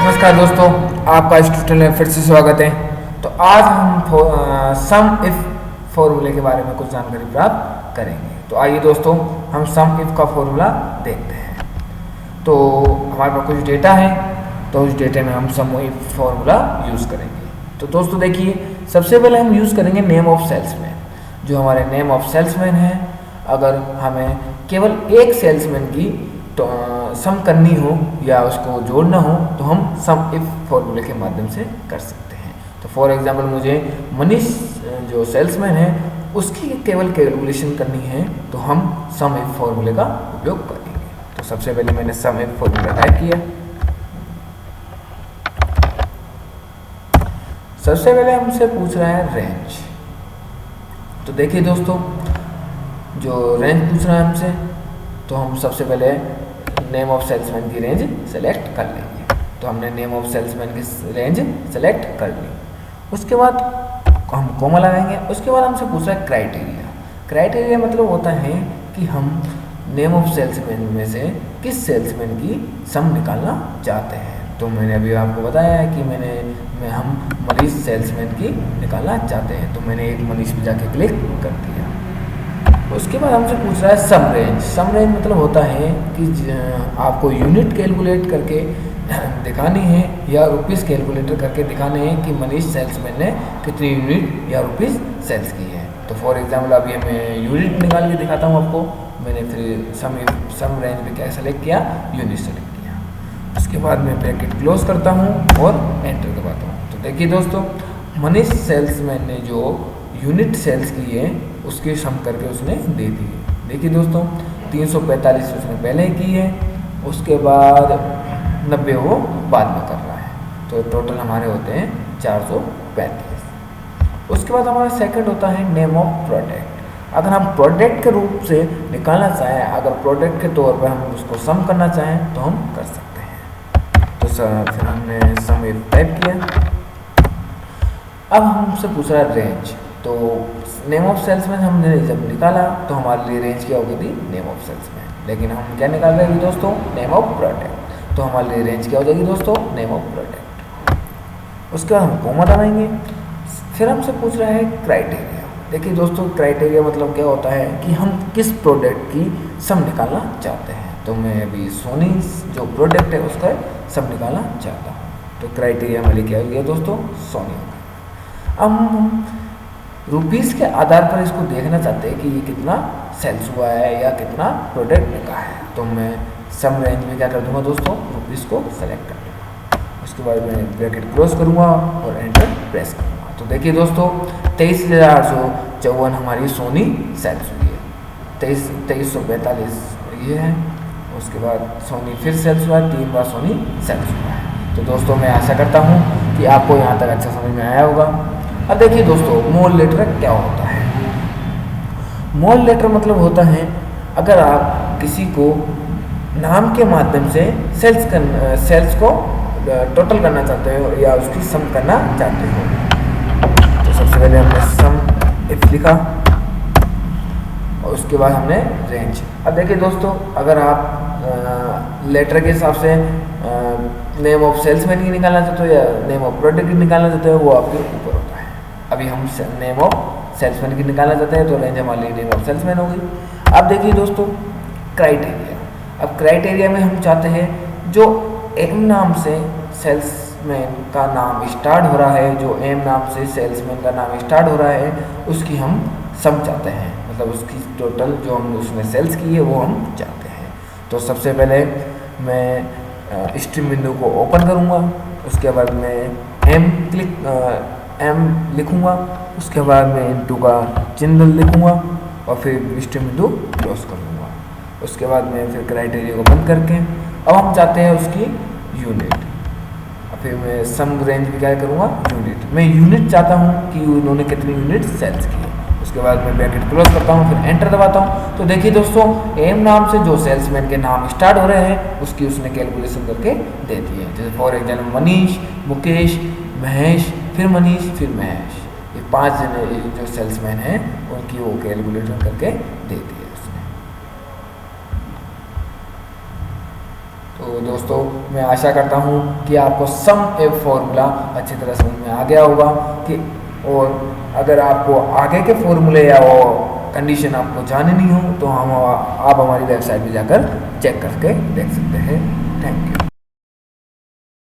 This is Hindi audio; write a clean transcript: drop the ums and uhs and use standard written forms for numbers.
नमस्कार दोस्तों, आपका इस ट्यूटोरियल में फिर से स्वागत है। तो आज हम सम इफ फॉर्मूले के बारे में कुछ जानकारी प्राप्त करेंगे। तो आइए दोस्तों, हम सम इफ का फॉर्मूला देखते हैं। तो हमारे पास कुछ डेटा है, तो उस डेटे में हम सम इफ फॉर्मूला यूज़ करेंगे। तो दोस्तों देखिए, सबसे पहले हम यूज़ करेंगे नेम ऑफ सेल्समैन। जो हमारे नेम ऑफ सेल्समैन है, अगर हमें केवल एक सेल्समैन की तो सम करनी हो या उसको जोड़ना हो तो हम सम इफ फॉर्मूले के माध्यम से कर सकते हैं। तो फॉर एग्जांपल मुझे मनीष जो सेल्समैन है उसकी केवल कैलकुलेशन करनी है, तो हम सम इफ फॉर्मूले का उपयोग करेंगे। तो सबसे पहले मैंने सम इफ फॉर्मूला टाइप किया। सबसे पहले हमसे पूछ रहा है रेंज। तो देखिए दोस्तों, जो रेंज पूछ रहा है हमसे, तो हम सबसे पहले नेम ऑफ सेल्समैन की रेंज सेलेक्ट कर लेंगे। तो हमने नेम ऑफ सेल्समैन की रेंज सेलेक्ट कर ली। उसके बाद हम कोमा लगाएंगे। उसके बाद हमसे पूछ रहा है क्राइटेरिया। क्राइटेरिया मतलब होता है कि हम नेम ऑफ सेल्समैन में से किस सेल्समैन की सम निकालना चाहते हैं। तो मैंने अभी आपको बताया है कि हम मनीष सेल्समैन की निकालना चाहते हैं। तो मैंने एक मनीष पे जाके क्लिक कर दिया। उसके बाद हमसे पूछ रहा है सम रेंज। सम रेंज मतलब होता है कि आपको यूनिट कैलकुलेट करके दिखानी है या रुपीज़ कैलकुलेटर करके दिखाने हैं कि मनीष सेल्समैन ने कितनी यूनिट या रुपीज़ सेल्स की है। तो फॉर एग्जांपल अभी मैं यूनिट निकाल के दिखाता हूँ आपको। मैंने फिर सम रेंज में क्या सेलेक्ट किया, यूनिट सेलेक्ट किया। उसके बाद मैं ब्रैकेट क्लोज करता हूँ और एंटर दबाता हूँ। तो देखिए दोस्तों, मनीष सेल्समैन ने जो यूनिट सेल्स की है उसकी सम करके उसने दे दी है। देखिए दोस्तों, 345 उसने पहले की है, उसके बाद 90 वो बाद में कर रहा है। तो टोटल हमारे होते हैं 435। उसके बाद हमारा सेकंड होता है नेम ऑफ प्रोडक्ट। अगर हम प्रोडक्ट के रूप से निकालना चाहें, अगर प्रोडक्ट के तौर पर हम उसको सम करना चाहें तो हम कर सकते हैं। तो फिर हमने सम टाइप किया। अब हमसे पूछ रहा है रेंज। तो नेम ऑफ सेल्समैन हमने जब निकाला तो हमारे लिए रेंज क्या हो गई थी, नेम ऑफ सेल्समैन। लेकिन हम क्या निकाल रहे हैं दोस्तों, नेम ऑफ प्रोडक्ट। तो हमारे लिए रेंज क्या हो जाएगी दोस्तों, नेम ऑफ प्रोडक्ट। उसके बाद हम कोमा दबाएंगे। फिर हमसे पूछ रहा है क्राइटेरिया। देखिए दोस्तों, क्राइटेरिया मतलब क्या होता है कि हम किस प्रोडक्ट की सम निकालना चाहते हैं। तो मैं अभी सोनी जो प्रोडक्ट है उसका सम निकालना चाहता हूँ। तो क्राइटेरिया में क्या हो गया दोस्तों, सोनी हो गया। अब हम रुपीज़ के आधार पर इसको देखना चाहते हैं कि ये कितना सेल्स हुआ है या कितना प्रोडक्ट बिका है। तो मैं सम रेंज में क्या कर दूंगा दोस्तों, रुपीज़ को सेलेक्ट कर दूंगा। उसके बाद मैं ब्रैकेट क्लोज करूंगा और एंटर प्रेस करूंगा। तो देखिए दोस्तों, 23,854 हमारी सोनी सेल्स हुई है। 2345 ये है। उसके बाद सोनी फिर सेल्स हुआ है, 3 बार सोनी सेल्स हुआ है। तो दोस्तों, मैं आशा करता हूँ कि आपको यहाँ तक अच्छा समझ में आया होगा। अब देखिए दोस्तों, मोल लेटर क्या होता है। मोल लेटर मतलब होता है अगर आप किसी को नाम के माध्यम से सेल्स को टोटल करना चाहते हो या उसकी सम करना चाहते हो। तो सबसे पहले हमने सम इफ लिखा और उसके बाद हमने रेंज। अब देखिए दोस्तों, अगर आप लेटर के हिसाब से नेम ऑफ सेल्समैन की निकालना चाहते हो या नेम ऑफ प्रोडक्ट की निकालना चाहते हो, वो आपके ऊपर होता है। अभी हम नेम ऑफ सेल्समैन की निकालना चाहते हैं, तो रेंज हमारी नेम ऑफ सेल्समैन हो गई। अब देखिए दोस्तों, क्राइटेरिया। अब क्राइटेरिया में हम चाहते हैं जो एम नाम से सेल्समैन का नाम स्टार्ट हो रहा है, जो एम नाम से सेल्समैन का नाम स्टार्ट हो रहा है, उसकी हम सम चाहते हैं। मतलब उसकी टोटल जो हम उसमें सेल्स की है वो हम चाहते हैं। तो सबसे पहले मैं स्ट्रीम विंडो को ओपन करूँगा। उसके बाद मैं एम लिखूँगा। उसके बाद मैं इनटू का चिन्ह लिखूँगा और फिर स्ट्रीम विंडो क्लोज कर दूँगा। उसके बाद मैं फिर क्राइटेरिया को बंद करके अब हम चाहते हैं उसकी यूनिट। और फिर मैं सम रेंज भी क्या करूँगा, यूनिट। मैं यूनिट चाहता हूँ कि उन्होंने कितनी यूनिट सेल्स की है। उसके बाद मैं ब्रैकेट क्लोज करता हूँ, फिर एंटर दबाता हूँ। तो देखिए दोस्तों, एम नाम से जो सेल्समैन के नाम स्टार्ट हो रहे हैं उसकी उसने कैलकुलेशन करके दे दी है। जैसे फॉर एग्जाम्पल मनीष, मुकेश, महेश, फिर मनीष, फिर महेश, ये 5 जने जो सेल्समैन हैं उनकी वो कैलकुलेशन करके दे दी है उसने। तो दोस्तों मैं आशा करता हूँ कि आपको सम ए फॉर्मूला अच्छी तरह समझ में आ गया होगा कि, और अगर आपको आगे के फॉर्मूले या वो कंडीशन आपको जाननी हो तो आप हमारी वेबसाइट पे जाकर चेक करके देख सकते हैं। Thank you.